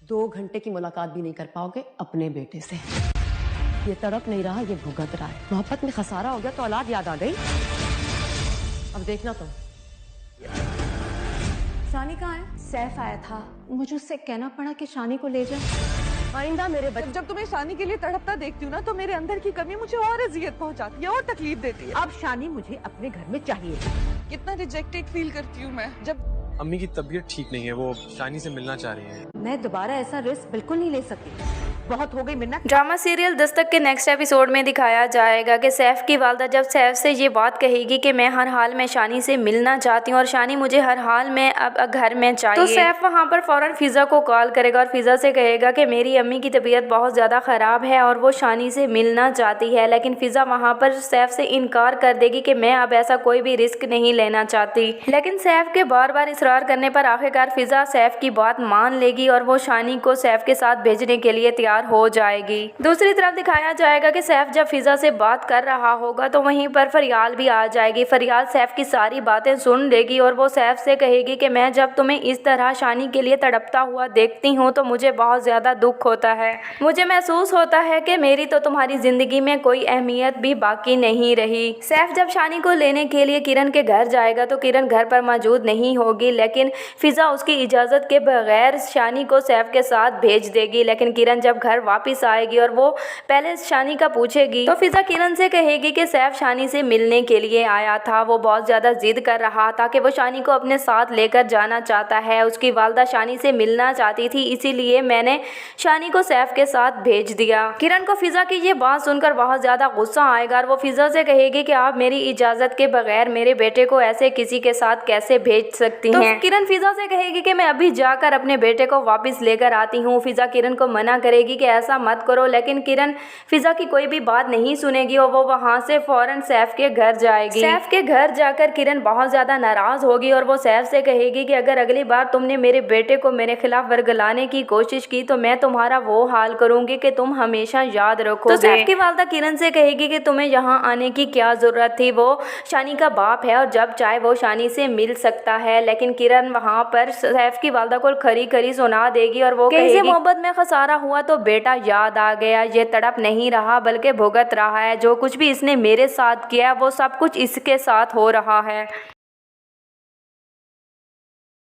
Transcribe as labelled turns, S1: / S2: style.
S1: 2 घंटे की मुलाकात भी नहीं कर पाओगे अपने बेटे से। ये तड़प नहीं रहा, ये भुगत रहा है। मोहब्बत में खसारा हो गया तो औलाद याद आ गई। अब देखना तुम।
S2: शानी कहाँ है? सैफ आया था, मुझे उससे कहना पड़ा कि शानी को ले जाए।
S1: आइंदा मेरे बच्चे
S3: जब तुम्हें शानी के लिए तड़पता देखती हूँ ना तो मेरे अंदर की कमी मुझे और अजियत पहुँचाती है और तकलीफ देती है।
S2: अब शानी मुझे अपने घर में चाहिए।
S3: कितना रिजेक्टेड फील करती हूँ मैं जब
S4: अम्मी की तबीयत ठीक नहीं है, वो शानी से मिलना चाह रही हैं।
S2: मैं दोबारा ऐसा रिस्क बिल्कुल नहीं ले सकती। बहुत हो गई मिन्नत।
S5: ड्रामा सीरियल दस्तक के नेक्स्ट एपिसोड में दिखाया जाएगा कि सैफ की वालदा जब सैफ से ये बात कहेगी कि मैं हर हाल में शानी से मिलना चाहती हूँ और शानी मुझे हर हाल में अब घर में चाहिए, तो सैफ वहाँ पर फौरन फिजा को कॉल करेगा और फिजा से कहेगा कि मेरी अम्मी की तबीयत बहुत ज़्यादा ख़राब है और वो शानी से मिलना चाहती है। लेकिन फिजा वहाँ पर सैफ से इनकार कर देगी कि मैं अब ऐसा कोई भी रिस्क नहीं लेना चाहती। लेकिन सैफ के बार बार इसरार करने पर आखिरकार फिजा सैफ की बात मान लेगी और वो शानी को सैफ के साथ भेजने के लिए तैयार हो जाएगी। दूसरी तरफ दिखाया जाएगा कि सैफ जब फिजा से बात कर रहा होगा तो वहीं पर फरियाल भी आ जाएगी। फरियाल सैफ की सारी बातें सुन लेगी और वो सैफ से कहेगी कि मैं जब तुम्हें इस तरह शानी के लिए तड़पता हुआ देखती हूँ तो मुझे बहुत ज़्यादा दुख होता है। मुझे महसूस होता है कि मेरी तो तुम्हारी ज़िंदगी में कोई अहमियत भी बाकी नहीं रही। सैफ जब शानी को लेने के लिए किरण के घर जाएगा तो किरण घर पर मौजूद नहीं होगी, लेकिन फिजा उसकी इजाज़त के बगैर शानी को सैफ के साथ भेज देगी। लेकिन किरण जब घर वापस आएगी और वो पहले शानी का पूछेगी तो फिजा किरण से कहेगी कि सैफ शानी से मिलने के लिए आया था। वो बहुत ज़्यादा जिद कर रहा था कि वो शानी को अपने साथ लेकर जाना चाहता है। उसकी वालदा शानी से मिलना चाहती थी, इसीलिए मैंने शानी को सैफ के साथ भेज दिया। किरण को फिजा की ये बात सुनकर बहुत ज़्यादा गुस्सा आएगा और वो फिजा से कहेगी कि आप मेरी इजाज़त के बगैर मेरे बेटे को ऐसे किसी के साथ कैसे भेज सकती हैं। तो किरण फिजा से कहेगी कि मैं अभी जाकर अपने बेटे को वापस लेकर आती हूँ। फिजा किरण को मना करेगी कि ऐसा मत करो, लेकिन किरण फिजा की कोई भी बात नहीं सुनेगी और वो वहाँ से फौरन सैफ के घर जाएगी। सैफ के घर जाकर किरण बहुत ज़्यादा नाराज़ होगी और वो सैफ से कहेगी कि अगर अगली बार तुमने मेरे बेटे को मेरे खिलाफ वर्गलाने की कोशिश की तो मैं तुम्हारा वो हाल करूँगी कि तुम हमेशा याद रखोगे। तो सैफ की वालदा किरण से कहेगी कि तुम्हें यहाँ आने की क्या ज़रूरत थी, वो शानी का बाप है और जब चाहे वो शानी से मिल सकता है। लेकिन किरण वहाँ पर सैफ की वालदा को खरी खरी सुना देगी और वो कहेगी मोहब्बत में खसारा हुआ तो बेटा याद आ गया, ये तड़प नहीं रहा बल्कि भुगत रहा है। जो कुछ भी इसने मेरे साथ किया वो सब कुछ इसके साथ हो रहा है।